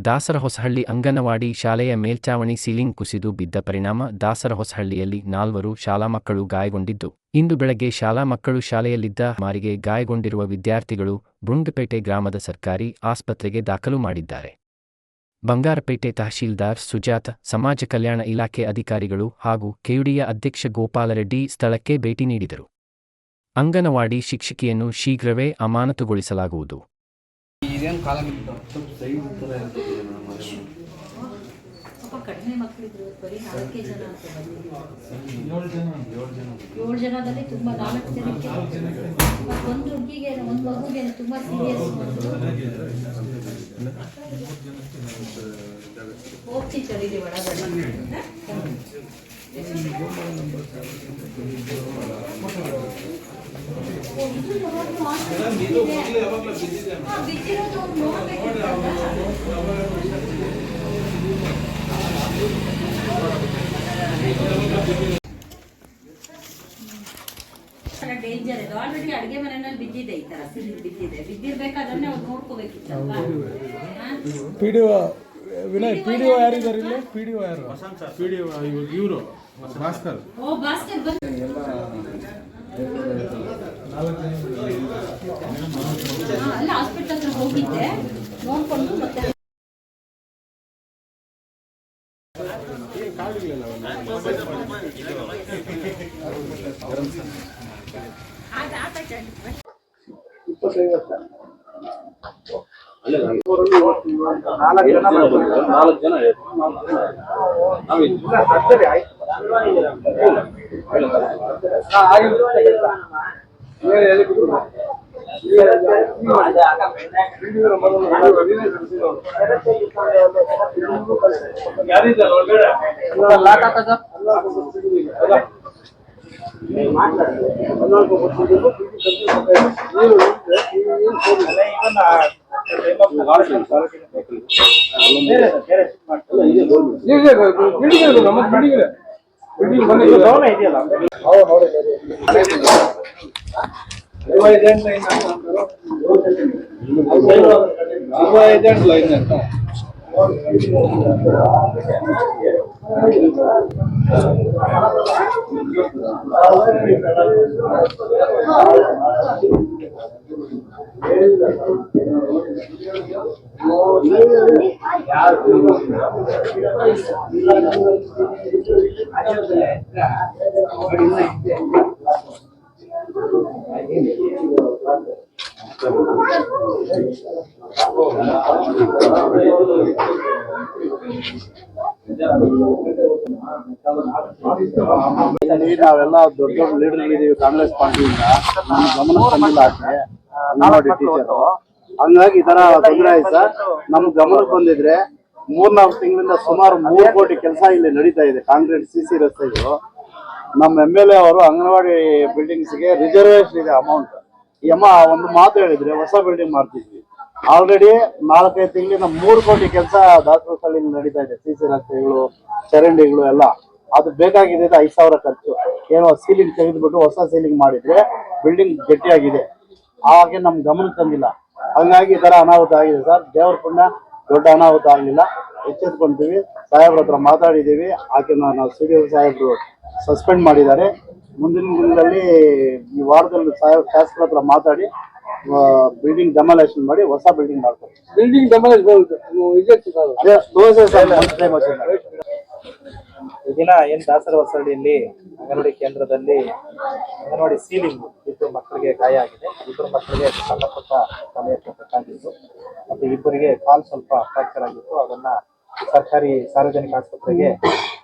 ದಾಸರಹೊಸಹಳ್ಳಿ ಅಂಗನವಾಡಿ ಶಾಲೆಯ ಮೇಲ್ಚಾವಣಿ ಸೀಲಿಂಗ್ ಕುಸಿದು ಬಿದ್ದ ಪರಿಣಾಮ ದಾಸರಹೊಸಹಳ್ಳಿಯಲ್ಲಿ 4 ಶಾಲಾ ಮಕ್ಕಳು ಗಾಯಗೊಂಡಿದ್ದು, ಇಂದು ಬೆಳಗ್ಗೆ ಶಾಲಾ ಮಕ್ಕಳು ಶಾಲೆಯಲ್ಲಿದ್ದ ಮಾರಿಗೆ ಗಾಯಗೊಂಡಿರುವ ವಿದ್ಯಾರ್ಥಿಗಳು ಬುಂಗಪೇಟೆ ಗ್ರಾಮದ ಸರ್ಕಾರಿ ಆಸ್ಪತ್ರೆಗೆ ದಾಖಲು ಮಾಡಿದ್ದಾರೆ. ಬಂಗಾರಪೇಟೆ ತಹಶೀಲ್ದಾರ್ ಸುಜಾತ, ಸಮಾಜ ಕಲ್ಯಾಣ ಇಲಾಖೆ ಅಧಿಕಾರಿಗಳು ಹಾಗೂ ಕೆಯುಡಿಯ ಅಧ್ಯಕ್ಷ ಗೋಪಾಲರೆಡ್ಡಿ ಸ್ಥಳಕ್ಕೆ ಭೇಟಿ ನೀಡಿದರು. ಅಂಗನವಾಡಿ ಶಿಕ್ಷಕಿಯನ್ನು ಶೀಘ್ರವೇ ಅಮಾನತುಗೊಳಿಸಲಾಗುವುದು. ಕಡಿಮೆ ಮಕ್ಕಳಿದ್ರು ಬರೀ 4 ಜನ ಅಂತ ಏಳು ಜನದಲ್ಲಿ ತುಂಬ 4 ಜನಕ್ಕೆ ಒಂದು ಹುಡುಗಿಗೆ ಒಂದು ಮಗುಗೆ ತುಂಬ ಸೀರಿಯಸ್ ಹೋಗ್ತಿ ಚಳಿದೆ ಒಳಗಡೆ ಡೇಂಜರ್ ಇದೆ. ಆಲ್ರೆಡಿ ಅಡುಗೆ ಮನೆಯಲ್ಲಿ ಬಿದ್ದಿದೆ, ಈ ತರ ಸಿಲಿಂಡರ್ ಬಿದ್ದಿರ್ಬೇಕಾದ್ರೆ ಅವ್ರು ನೋಡ್ಕೋಬೇಕಿತ್ತಲ್ವಾ. ವಿನಯ್ ಪಿಡಿಒ ಯಾರಿದ್ದಾರೆ ಇಲ್ಲಿ? ಪಿಡಿಒ ಯಾರು? ಪಿಡಿಒ ಇವರು ಭಾಸ್ಕರ್. ಭಾಸ್ಕರ್ ಅಲ್ಲ ಹಾಸ್ಪಿಟಲ್ ಹತ್ರ ಹೋಗಿದ್ದೆ, ನೋಡ್ಕೊಂಡು ಮತ್ತೆ ನಾವೆಲ್ಲ ದೊಡ್ಡ ದೊಡ್ಡ ಲೀಡರ್ ಇದೀವಿ ಕಾಂಗ್ರೆಸ್ ಪಾರ್ಟಿಯಿಂದ. ನಮ್ಮ ಗಮನ ತಂದಿಲ್ಲ ಅಂಗನವಾಡಿ ಟೀಚರ್, ಹಂಗಾಗಿ ಈ ತರ ತೊಂದರೆ ಆಯ್ತು ಸರ್. ನಮ್ ಗಮನಕ್ಕೆ ಬಂದಿದ್ರೆ 3-4 ತಿಂಗಳಿಂದ ಸುಮಾರು 3 ಕೋಟಿ ಕೆಲಸ ಇಲ್ಲಿ ನಡೀತಾ ಇದೆ. ಕಾಂಕ್ರೀಟ್ CC ರಸ್ತೆಗಳು. ನಮ್ಮ MLA ಅವರು ಅಂಗನವಾಡಿ ಬಿಲ್ಡಿಂಗ್ಸ್ಗೆ ರಿಸರ್ವೇಶನ್ ಇದೆ ಅಮೌಂಟ್. ಈ ಅಮ್ಮ ಒಂದು ಮಾತು ಹೇಳಿದ್ರೆ ಹೊಸ ಬಿಲ್ಡಿಂಗ್ ಮಾಡ್ತಿದ್ವಿ. ಆಲ್ರೆಡಿ 4-5 ತಿಂಗಳಿಂದ 3 ಕೋಟಿ ಕೆಲಸ ದಾಸರಹೊಸಹಳ್ಳಿಯಲ್ಲಿ ನಡೀತಾ ಇದೆ. CC ರಸ್ತೆಗಳು, ಚರಂಡಿಗಳು ಎಲ್ಲ. ಅದು ಬೇಕಾಗಿದೆ 5,000 ಖರ್ಚು. ಏನೋ ಸೀಲಿಂಗ್ ತೆಗೆದುಬಿಟ್ಟು ಹೊಸ ಸೀಲಿಂಗ್ ಮಾಡಿದ್ರೆ ಬಿಲ್ಡಿಂಗ್ ಗಟ್ಟಿಯಾಗಿದೆ. ಹಾಗೆ ನಮ್ ಗಮನಕ್ಕೆ ತಂದಿಲ್ಲ, ಹಂಗಾಗಿ ಈ ತರ ಅನಾಹುತ ಆಗಿದೆ ಸರ್. ದೇವ್ರ ಪುಣ್ಯ ದೊಡ್ಡ ಅನಾಹುತ ಆಗಲಿಲ್ಲ. ಎಚ್ಚೆತ್ಕೊಂತೀವಿ. ಸಾಹೇಬ್ರ ಹತ್ರ ಮಾತಾಡಿದ್ದೀವಿ. ಆಕೆನ ನಾವು CDO ಸಾಹೇಬ್ರು ಸಸ್ಪೆಂಡ್ ಮಾಡಿದ್ದಾರೆ. ಮುಂದಿನ ದಿನದಲ್ಲಿ ಈ ವಾರದಲ್ಲಿ ಶಾಸಕರ ಹತ್ರ ಮಾತಾಡಿ ಬಿಲ್ಡಿಂಗ್ ಡೆಮಾಲೇಷನ್ ಮಾಡಿ ಹೊಸ ಬಿಲ್ಡಿಂಗ್ ಮಾಡ್ತಾರೆ. ಬಿಲ್ಡಿಂಗ್ ಈ ದಿನ ಏನ್ ದಾಸರಹೊಸಹಳ್ಳಿಯಲ್ಲಿ ಅಂಗನವಾಡಿ ಕೇಂದ್ರದಲ್ಲಿ ಅಂಗನವಾಡಿ ಸೀಲಿಂಗ್ ಇದ್ದು ಮಕ್ಕಳಿಗೆ ಗಾಯ ಆಗಿದೆ. 2 ಮಕ್ಕಳಿಗೆ ಸಣ್ಣ ಪುಟ್ಟ ತಲೆಯ ಪೆಟ್ಟಾಗಿತ್ತು. ಮತ್ತೆ 2 ಕಾಲು ಸ್ವಲ್ಪ ಫ್ರಾಕ್ಚರ್ ಆಗಿತ್ತು. ಅದನ್ನ ಸರ್ಕಾರಿ ಸಾರ್ವಜನಿಕ ಆಸ್ಪತ್ರೆಗೆ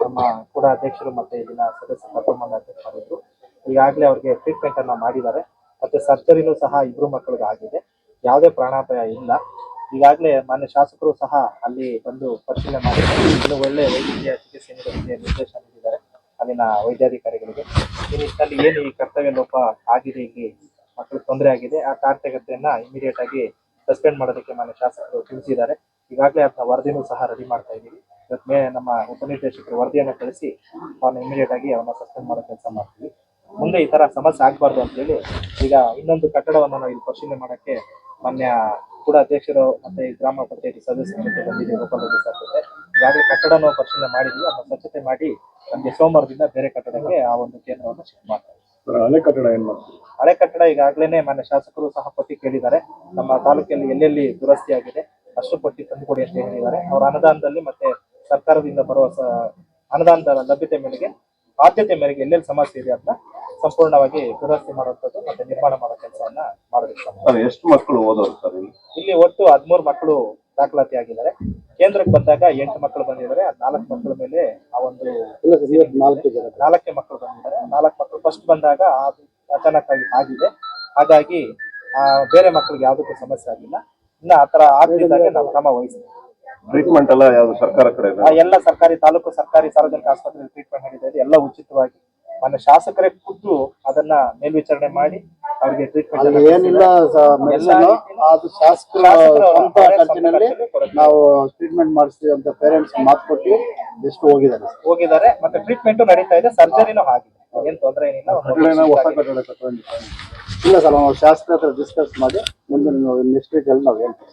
ನಮ್ಮ ಕೂಡ ಅಧ್ಯಕ್ಷರು ಮತ್ತೆ ಇಲ್ಲಿನ ಸದಸ್ಯರು ಕರ್ಕೊಂಡ್ಬಂದು ಅಡ್ಮಿಟ್ ಮಾಡಿದ್ರು. ಈಗಾಗಲೇ ಅವ್ರಿಗೆ ಟ್ರೀಟ್ಮೆಂಟ್ ಅನ್ನ ಮಾಡಿದ್ದಾರೆ. ಮತ್ತೆ ಸರ್ಜರಿನೂ ಸಹ 2 ಮಕ್ಕಳಿಗೆ ಆಗಿದೆ. ಯಾವುದೇ ಪ್ರಾಣಾಪಾಯ ಇಲ್ಲ. ಈಗಾಗಲೇ ಮಾನ್ಯ ಶಾಸಕರು ಸಹ ಅಲ್ಲಿ ಬಂದು ಪರಿಶೀಲನೆ ಮಾಡಿದ್ದಾರೆ. ಇನ್ನು ಒಳ್ಳೆ ವೈದ್ಯಕೀಯ ಚಿಕಿತ್ಸೆ ನೀಡೋದಕ್ಕೆ ನಿರ್ದೇಶನ ನೀಡಿದ್ದಾರೆ ಅಲ್ಲಿನ ವೈದ್ಯಾಧಿಕಾರಿಗಳಿಗೆ. ಈ ನಿಟ್ಟಿನಲ್ಲಿ ಏನು ಈ ಕರ್ತವ್ಯ ಲೋಪ ಆಗಿದೆ, ಇಲ್ಲಿ ಮಕ್ಕಳಿಗೆ ತೊಂದರೆ ಆಗಿದೆ, ಆ ಕಾರ್ಯಗತೆಯನ್ನ ಇಮಿಡಿಯೇಟ್ ಆಗಿ ಸಸ್ಪೆಂಡ್ ಮಾಡೋದಕ್ಕೆ ಮಾನ್ಯ ಶಾಸಕರು ತಿಳಿಸಿದ್ದಾರೆ. ಈಗಾಗಲೇ ಅದನ್ನ ವರದಿನೂ ಸಹ ರೆಡಿ ಮಾಡ್ತಾ ಇದ್ದೀವಿ. ಇವತ್ತು ನಮ್ಮ ಉಪನಿರ್ದೇಶಕರು ವರದಿಯನ್ನು ಕಳಿಸಿ ಅವನ್ನ ಇಮಿಡಿಯೇಟ್ ಆಗಿ ಅವನ್ನ ಸಸ್ಪೆಂಡ್ ಮಾಡೋ ಕೆಲಸ ಮಾಡ್ತೀವಿ. ಮುಂದೆ ಈ ತರ ಸಮಸ್ಯೆ ಆಗ್ಬಾರ್ದು ಅಂತ ಹೇಳಿ ಈಗ ಇನ್ನೊಂದು ಕಟ್ಟಡವನ್ನು ನಾವು ಇಲ್ಲಿ ಪರಿಶೀಲನೆ ಮಾಡಕ್ಕೆ ಮಾನ್ಯ ಕೂಡ ಅಧ್ಯಕ್ಷರು ಮತ್ತೆ ಈ ಗ್ರಾಮ ಪಂಚಾಯತಿ ಸದಸ್ಯರ ಜೊತೆ ಬಂದಿದ್ದೀವಿ, ಗೋಪಾಲ್ ರೆಡ್ಡಿ ಸರ್ ಜೊತೆ. ಈಗಾಗಲೇ ಕಟ್ಟಡನೂ ಪರಿಶೀಲನೆ ಮಾಡಿದ್ವಿ, ಅದನ್ನು ಸ್ವಚ್ಛತೆ ಮಾಡಿ ನಮಗೆ ಸೋಮವಾರದಿಂದ ಬೇರೆ ಕಟ್ಟಡಕ್ಕೆ ಆ ಒಂದು ಕೇಂದ್ರವನ್ನು ಶಿಫ್ಟ್ ಮಾಡ್ತಾರೆ. ಹಳೆ ಕಟ್ಟಡ ಏನ್ ಮಾಡ್ತೀವಿ? ಹಳೆ ಕಟ್ಟಡ ಈಗಾಗಲೇ ಮಾನ್ಯ ಶಾಸಕರು ಸಹ ಪಟ್ಟಿ ಕೇಳಿದ್ದಾರೆ. ನಮ್ಮ ತಾಲೂಕಲ್ಲಿ ಎಲ್ಲೆಲ್ಲಿ ದುರಸ್ತಿ ಆಗಿದೆ ಅಷ್ಟು ಪಟ್ಟಿ ತಂದುಕೊಡಿ ಅಂತ ಹೇಳಿದ್ದಾರೆ. ಅವರ ಅನುದಾನದಲ್ಲಿ ಮತ್ತೆ ಸರ್ಕಾರದಿಂದ ಬರುವ ಅನುದಾನದ ಲಭ್ಯತೆ ಮೇರೆಗೆ ಆದ್ಯತೆ ಮೇರೆಗೆ ಎಲ್ಲೆಲ್ಲಿ ಸಮಸ್ಯೆ ಇದೆ ಅಂತ ಸಂಪೂರ್ಣವಾಗಿ ದುರಸ್ತಿ ಮಾಡುವಂಥದ್ದು ಮತ್ತೆ ನಿರ್ಮಾಣ ಮಾಡೋ ಕೆಲಸವನ್ನ ಮಾಡೋದಕ್ಕೆ. ಎಷ್ಟು ಮಕ್ಕಳು ಓದೋರು ಸರ್ ಇಲ್ಲಿ ಒಟ್ಟು 13 ಮಕ್ಕಳು ದಾಖಲಾತಿ ಆಗಿದ್ದಾರೆ. ಕೇಂದ್ರಕ್ಕೆ ಬಂದಾಗ 8 ಮಕ್ಕಳು ಬಂದಿದ್ದಾರೆ. 4 ಮಕ್ಕಳ ಮೇಲೆ ಆ ಒಂದು 4 ಮಕ್ಕಳು ಬಂದಿದ್ದಾರೆ. 4 ಮಕ್ಕಳು ಫಸ್ಟ್ ಬಂದಾಗ ಅಚಾನಕ್ ಆಗಿ ಆಗಿದೆ. ಹಾಗಾಗಿ ಬೇರೆ ಮಕ್ಕಳಿಗೆ ಯಾವುದಕ್ಕೂ ಸಮಸ್ಯೆ ಆಗಿಲ್ಲ. ಇನ್ನ ಆತರ ಆಗದಿದ್ದಾಗ ನಾವು ಕ್ರಮ ವಹಿಸ್ತೀವಿ. ಟ್ರೀಟ್ಮೆಂಟ್ ಎಲ್ಲ ಯಾವ್ದು ಸರ್ಕಾರ ಕಡೆ? ಎಲ್ಲ ಸರ್ಕಾರಿ ತಾಲೂಕು ಸರ್ಕಾರಿ ಸಾರ್ವಜನಿಕ ಆಸ್ಪತ್ರೆಯಲ್ಲಿ ಟ್ರೀಟ್ಮೆಂಟ್ ನಡೀತಾ ಎಲ್ಲ ಉಚಿತವಾಗಿ. ಮಾನ್ಯ ಶಾಸಕರೇ ಖುದ್ದು ಅದನ್ನ ಮೇಲ್ವಿಚಾರಣೆ ಮಾಡಿ ಅವರಿಗೆ ಟ್ರೀಟ್ಮೆಂಟ್ ಏನಿಲ್ಲ, ಅದು ಶಾಸಕರ ಸ್ವಂತ ಖರ್ಚಿನಲ್ಲಿ ನಾವು ಟ್ರೀಟ್ಮೆಂಟ್ ಮಾಡಿಸ್ತೀವಿ ಅಂತ ಪೇರೆಂಟ್ಸ್ ಮಾತು ಕೊಟ್ಟು ಎಷ್ಟು ಹೋಗಿದ್ದಾರೆ. ಮತ್ತೆ ಟ್ರೀಟ್ಮೆಂಟ್ ನಡೀತಾ ಇದೆ, ಸರ್ಜರಿನೂ ಆಗಿದೆ, ಏನ್ ತೊಂದರೆ ಏನಿಲ್ಲ. ಹೊಸ ಕಟ್ಟಡ ಇಲ್ಲ ಸರ್, ನಾವು ಶಾಸಕರ ಹತ್ರ ಡಿಸ್ಕಸ್ ಮಾಡಿ ಮುಂದೆ ನೆಕ್ಸ್ಟ್ ವೀಕ್ ಅಲ್ಲಿ ನಾವು ಹೇಳ್ತೀವಿ.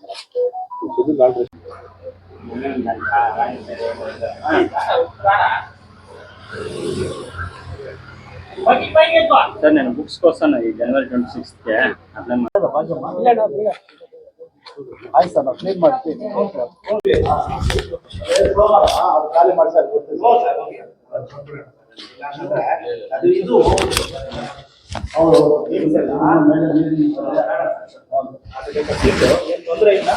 ಸರ್ ನಾನು ಬುಕ್ಸ್ కోసం ಈ ಜನವರಿ 26ಗೆ ಅಪ್ಲೈ ಆಯ್ತು ಸರ್, ನಾವು ಕ್ಲೀನ್ ಮಾಡ್ತೀವಿ. ಖಾಲಿ ಮಾಡಿ ಸರ್. ತೊಂದರೆ ಇಲ್ಲ,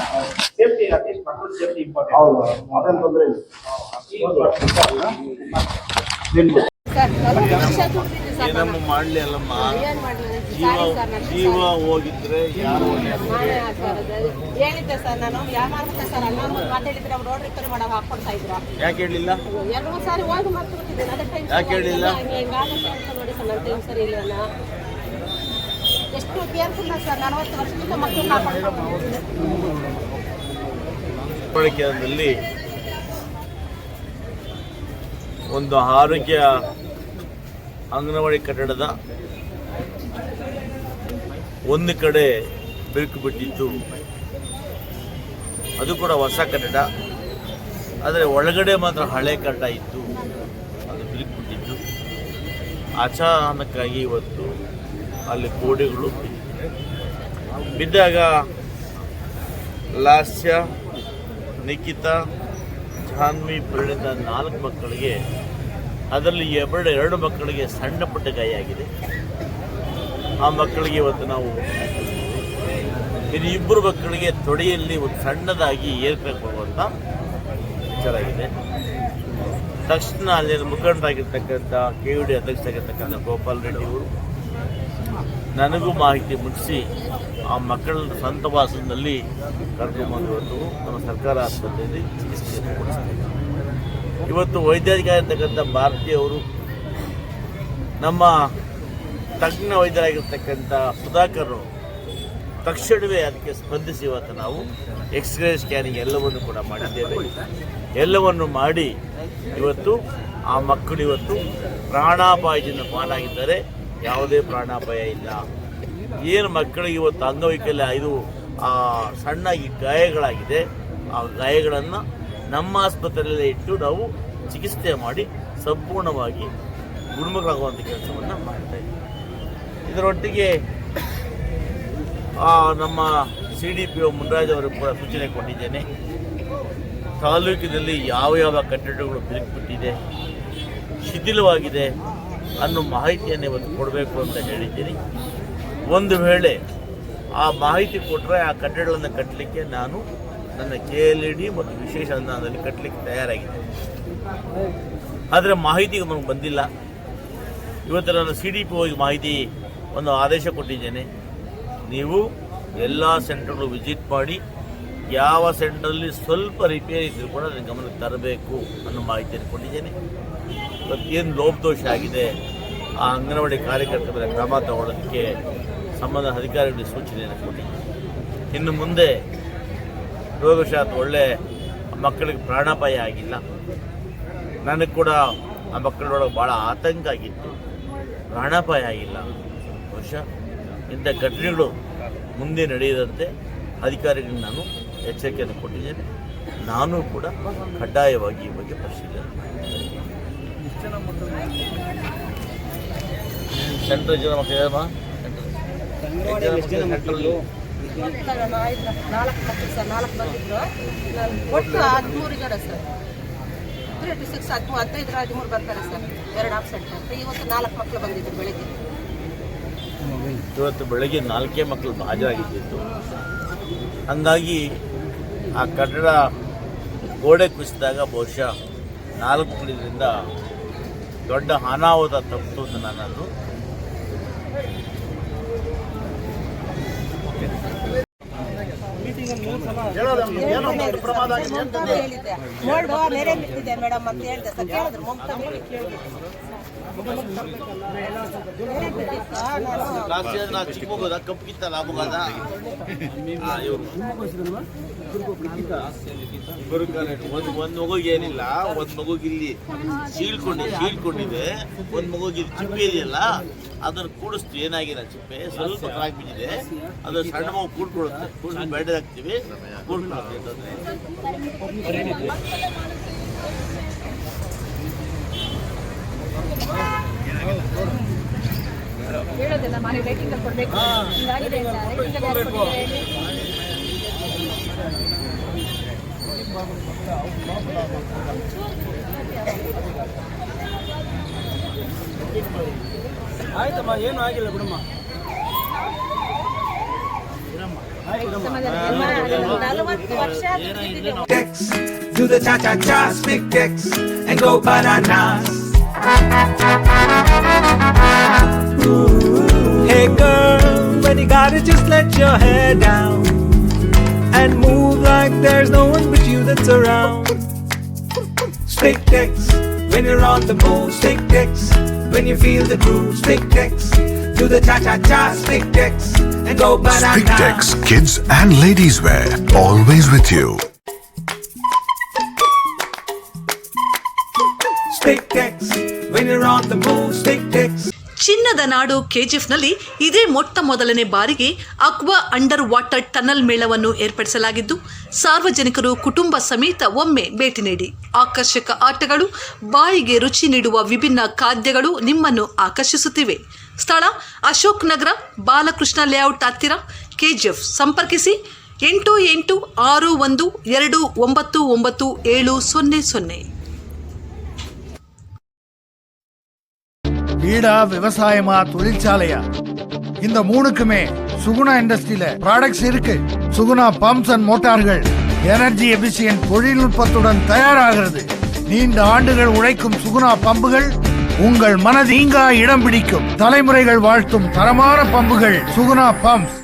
ಸೇಫ್ಟಿ ಅಟ್ಲೀಸ್ಟ್ ಮಕ್ಕಳು ಸೇಫ್ಟಿ ಇಂಪಾರ್ಟೆಂಟ್. ಹೌದು, ಅದೇನು ತೊಂದರೆ ಇಲ್ಲ. ಏನಮ್ಮ ಮಾಡಲಿ ಅಲ್ಲಮ್ಮ, ಜೀವ ಹೋಗಿದ್ರೆ ಯಾರು ಹೇಳಿದ್ದೆ ಸರ್. ನಾನು ಯಾಮಾರ್ತೆ ಸರ್, ಅಣ್ಣ ಮಾತಾಡಿದ್ರೆ ಅವ್ರು ರೋಡ್ ರಿಪೇರಿ ಮಾಡೋ ಹಾಕೊಡ್ತಾ ಇದ್ರು. ಯಾಕೆ ಹೇಳಿಲ್ಲ? 2 ಸಾರಿ ಹೋಗಿ ಮಾಡ್ತಿರ್ತಿದ್ದೀನಿ. ಅದಕ್ಕೆ ಯಾಕೆ ಹೇಳಿಲ್ಲ? ಹೆಂಗಾಗುತ್ತೆ ಅಂತ ನೋಡಿ ಸರ್, ನನ್ನ ಟೈಮ್ ಸರಿ ಇಲ್ಲ. ಎಷ್ಟು ಕೇರ್ಫುಲ್ ಸರ್, 40 ವರ್ಷದಿಂದ ಮಕ್ಕಳು ಕೇಂದ್ರದಲ್ಲಿ ಒಂದು ಆರೋಗ್ಯ ಅಂಗನವಾಡಿ ಕಟ್ಟಡದ ಒಂದು ಕಡೆ ಬಿರುಕು ಬಿಟ್ಟಿದ್ದು, ಅದು ಕೂಡ ಹೊಸ ಕಟ್ಟಡ. ಆದರೆ ಒಳಗಡೆ ಮಾತ್ರ ಹಳೆ ಕಟ್ಟಡ ಇತ್ತು, ಅದು ಬಿರುಕು ಬಿಟ್ಟಿದ್ದು. ಅಚಾನಕ್ಕಾಗಿ ಇವತ್ತು ಅಲ್ಲಿ ಗೋಡೆಗಳು ಬಿದ್ದಾಗ ಲಾಸ್ಯ, ನಿಖಿತಾ, ಜಾನ್ವಿ, ಪರಿಣಿತ 4 ಮಕ್ಕಳಿಗೆ, ಅದರಲ್ಲಿ 2 ಮಕ್ಕಳಿಗೆ ಸಣ್ಣ ಪುಟ್ಟ ಗಾಯ ಆಗಿದೆ. ಆ ಮಕ್ಕಳಿಗೆ ಇವತ್ತು ನಾವು ಇನ್ನು 2 ಮಕ್ಕಳಿಗೆ ತೊಡೆಯಲ್ಲಿ ಒಂದು ಸಣ್ಣದಾಗಿ ಏರ್ಪೇರ್ ಕೊಡುವಂಥ ವಿಚಾರ ಆಗಿದೆ. ತಕ್ಷಣ ಅಲ್ಲಿ ಮುಖಂಡರಾಗಿರ್ತಕ್ಕಂಥ KUD ಅಧ್ಯಕ್ಷರಾಗಿರ್ತಕ್ಕಂಥ ಗೋಪಾಲ್ ರೆಡ್ಡಿ ಅವರು ನನಗೂ ಮಾಹಿತಿ ಮುಟ್ಟಿಸಿ ಆ ಮಕ್ಕಳ ಸ್ವಂತ ವಾಸದಲ್ಲಿ ಕರ್ಕೊಂಡ್ಬಂದು ನಮ್ಮ ಸರ್ಕಾರ ಆಸ್ಪತ್ರೆಯಲ್ಲಿ ಚಿಕಿತ್ಸೆಯನ್ನು ಕೊಡಿಸ್ತಾರೆ. ಇವತ್ತು ವೈದ್ಯಾಧಿಕಾರಿ ಇರ್ತಕ್ಕಂಥ ಭಾರತೀಯವರು, ನಮ್ಮ ತಜ್ಞ ವೈದ್ಯರಾಗಿರ್ತಕ್ಕಂಥ ಸುಧಾಕರ್ ತಕ್ಷಣವೇ ಅದಕ್ಕೆ ಸ್ಪಂದಿಸಿ ಇವತ್ತು ನಾವು ಎಕ್ಸ್ರೇ ಸ್ಕ್ಯಾನಿಂಗ್ ಎಲ್ಲವನ್ನು ಕೂಡ ಮಾಡಿದ್ದೇವೆ. ಎಲ್ಲವನ್ನು ಮಾಡಿ ಇವತ್ತು ಆ ಮಕ್ಕಳು ಇವತ್ತು ಪ್ರಾಣಾಪಾಯದಿಂದ ಪಾಲಾಗಿದ್ದಾರೆ. ಯಾವುದೇ ಪ್ರಾಣಾಪಾಯ ಇಲ್ಲ. ಏನು ಮಕ್ಕಳಿಗೆ ಇವತ್ತು ಅಂಗವೈಕಲ್ಯ ಇದು ಸಣ್ಣಾಗಿ ಗಾಯಗಳಾಗಿದೆ, ಆ ಗಾಯಗಳನ್ನು ನಮ್ಮ ಆಸ್ಪತ್ರೆಯಲ್ಲೇ ಇಟ್ಟು ನಾವು ಚಿಕಿತ್ಸೆ ಮಾಡಿ ಸಂಪೂರ್ಣವಾಗಿ ಗುಣಮುಖರಾಗುವಂಥ ಕೆಲಸವನ್ನು ಮಾಡ್ತಾ ಇದ್ದೀವಿ. ಇದರೊಟ್ಟಿಗೆ ನಮ್ಮ CDPO ಮುನ್ರಾಜ್ ಅವರು ಕೂಡ ಸೂಚನೆ ಕೊಟ್ಟಿದ್ದೇನೆ. ತಾಲೂಕಿನಲ್ಲಿ ಯಾವ ಕಟ್ಟಡಗಳು ಬಿರುಕುಬಿಟ್ಟಿದೆ, ಶಿಥಿಲವಾಗಿದೆ ಅನ್ನೋ ಮಾಹಿತಿಯನ್ನು ಇವತ್ತು ಕೊಡಬೇಕು ಅಂತ ಹೇಳಿದ್ದೀನಿ. ಒಂದು ವೇಳೆ ಆ ಮಾಹಿತಿ ಕೊಟ್ಟರೆ ಆ ಕಟ್ಟಡಗಳನ್ನು ಕಟ್ಟಲಿಕ್ಕೆ ನಾನು ನನ್ನ KLED ಮತ್ತು ವಿಶೇಷ ಅನುದಾನದಲ್ಲಿ ಕಟ್ಟಲಿಕ್ಕೆ ತಯಾರಾಗಿದೆ. ಆದರೆ ಮಾಹಿತಿ ನಮಗೆ ಬಂದಿಲ್ಲ. ಇವತ್ತು ನಾನು CDPOಗೆ ಮಾಹಿತಿ ಒಂದು ಆದೇಶ ಕೊಟ್ಟಿದ್ದೇನೆ. ನೀವು ಎಲ್ಲ ಸೆಂಟರ್ಗಳು ವಿಸಿಟ್ ಮಾಡಿ ಯಾವ ಸೆಂಟ್ರಲ್ಲಿ ಸ್ವಲ್ಪ ರಿಪೇರಿ ಇದ್ದರೂ ಕೂಡ ಅದನ್ನು ಗಮನಕ್ಕೆ ತರಬೇಕು ಅನ್ನೋ ಮಾಹಿತಿಯನ್ನು ಕೊಟ್ಟಿದ್ದೇನೆ. ಇವತ್ತೇನು ಲೋಪದೋಷ ಆಗಿದೆ ಆ ಅಂಗನವಾಡಿ ಕಾರ್ಯಕರ್ತರ ಕ್ರಮ ತಗೊಳ್ಳೋದಕ್ಕೆ ಸಂಬಂಧ ಅಧಿಕಾರಿಗಳಿಗೆ ಸೂಚನೆಯನ್ನು ಕೊಟ್ಟಿದ್ದೀನಿ. ಇನ್ನು ಮುಂದೆ ರೋಗಶಾತ್ ಒಳ್ಳೆ ಮಕ್ಕಳಿಗೆ ಪ್ರಾಣಾಪಾಯ ಆಗಿಲ್ಲ. ನನಗೆ ಕೂಡ ಆ ಮಕ್ಕಳೊಳಗೆ ಭಾಳ ಆತಂಕ ಆಗಿತ್ತು. ಪ್ರಾಣಾಪಾಯ ಆಗಿಲ್ಲ. ಬಹುಶಃ ಇಂಥ ಘಟನೆಗಳು ಮುಂದೆ ನಡೆಯದಂತೆ ಅಧಿಕಾರಿಗಳಿಗೆ ನಾನು ಎಚ್ಚರಿಕೆಯನ್ನು ಕೊಟ್ಟಿದ್ದೇನೆ. ನಾನು ಕೂಡ ಕಡ್ಡಾಯವಾಗಿ ಈ ಬಗ್ಗೆ ಪರಿಶೀಲನೆ ಮಾಡಿದ್ದೇನೆ. ಸೆಂಟ್ರಲ್ ಜನ ಮಕ್ಕಳಿದೆಯಮ್ಮ? ಸೆಂಟ್ರಲ್ಲಿ 4 ಮಕ್ಕಳು ಸರ್, 4 ಬಂದಿದ್ರು. ಒಟ್ಟು 13 ಜನ ಸರ್. 3 to 6 15 13 ಬರ್ತಾರೆ ಸರ್. 2 ಆಬ್ಸೆಂಟ್. ಇವತ್ತು 4 ಮಕ್ಕಳು ಬಂದಿದ್ರು ಬೆಳಗ್ಗೆ. ಇವತ್ತು ಬೆಳಗ್ಗೆ 4 ಮಕ್ಕಳು ಹಾಜರಾಗಿದ್ದು. ಹಂಗಾಗಿ ಆ ಕಟ್ಟಡ ಗೋಡೆ ಕುಸಿದಾಗ ಬಹುಶಃ 4 ಮಕ್ಕಳಿಂದ ದೊಡ್ಡ ಅನಾಹುತ ತಪ್ಪಿತು ಅಂತ ನಾನು ನೆರೆ ಬಿಟ್ಟಿದೆ ಮೇಡಮ್ ಅಂತ ಹೇಳಿದೆ ಸರ್. ಕೇಳಿದ್ರು ಮಮತಾ ಚಿಕ್ಕ ಕಪ್ಪುಗಿತ್ತಲ್ಲ ಒಂದು ಮಗುಗೆ ಏನಿಲ್ಲ, ಒಂದು ಮಗುಗೆ ಇಲ್ಲಿ ಶೀಲ್ಕೊಂಡಿದೆ, ಒಂದು ಮಗುಗೆ ಇಲ್ಲಿ ಚಿಪ್ಪೆ ಇದೆಯಲ್ಲ ಅದನ್ನು ಕೂಡಿಸ್ತು. ಏನಾಗಿಲ್ಲ, ಚಿಪ್ಪೆ ಸ್ವಲ್ಪ ಕ್ರಾಕ್ ಬಿದ್ದಿದೆ, ಅದು ಸಣ್ಣ ಮಗು ಕೂಡ್ಕೊಳ್ಳುತ್ತೆ. ಕೂಡಿಸಿ ಬೆಡ್ ಹಾಕ್ತೀವಿ, ಕೂಡ್ಕೊಳ್ಳುತ್ತೆ. ಹೇಳೋದಿಲ್ಲ, ಮನೆ ರೇಟಿಂಗ್ ಕೊಡಬೇಕು, ಹಿಂಗಾಗಿದೆ ಅಂತ ರೇಟಿಂಗ್ ಕೊಡಬೇಕು. ಆಯ್ತಮ್ಮ, ಏನು ಆಗಿಲ್ಲ ಬಿಡಮ್ಮ. 40 ವರ್ಷ Do the cha-cha-cha, speak text, and go bananas. Hey girl, when you got it, just let your hair down and move like there's no one but you that's around. Speak text, when you're on the move. Speak text, when you feel the groove. Speak text, do the cha-cha-cha, speak text, and go bananas. Speak text, kids and ladies wear, always with you. Speak text, when you're on the move. Speak text. ಚಿನ್ನದ ನಾಡು ಕೆಜಿಎಫ್ನಲ್ಲಿ ಇದೇ ಮೊಟ್ಟ ಮೊದಲನೇ ಬಾರಿಗೆ aqua under water tunnel ಮೇಳವನ್ನು ಏರ್ಪಡಿಸಲಾಗಿದ್ದು, ಸಾರ್ವಜನಿಕರು ಕುಟುಂಬ ಸಮೇತ ಒಮ್ಮೆ ಭೇಟಿ ನೀಡಿ. ಆಕರ್ಷಕ ಆಟಗಳು, ಬಾಯಿಗೆ ರುಚಿ ನೀಡುವ ವಿಭಿನ್ನ ಖಾದ್ಯಗಳು ನಿಮ್ಮನ್ನು ಆಕರ್ಷಿಸುತ್ತಿವೆ. ಸ್ಥಳ ಅಶೋಕ್ ನಗರ, ಬಾಲಕೃಷ್ಣ ಲೇಔಟ್ ಹತ್ತಿರ, ಕೆಜಿಎಫ್. ಸಂಪರ್ಕಿಸಿ 8861299700. வீடா விவசாயமா தொழிற்சாலையா, இந்த மூணுக்குமே சுகுணா இண்டஸ்ட்ரியில ப்ராடக்ட்ஸ் இருக்கு. சுகுணா பம்ப்ஸ் அண்ட் மோட்டார்கள் எனர்ஜி எஃபிஷியன்ட் தொழில்நுட்பத்துடன் தயாராகிறது. நீண்ட ஆண்டுகள் உழைக்கும் சுகுணா பம்புகள் உங்கள் மனதீங்கா இடம் பிடிக்கும். தலைமுறைகள் வாழ்த்தும் தரமான பம்புகள் சுகுணா பம்ப்ஸ்.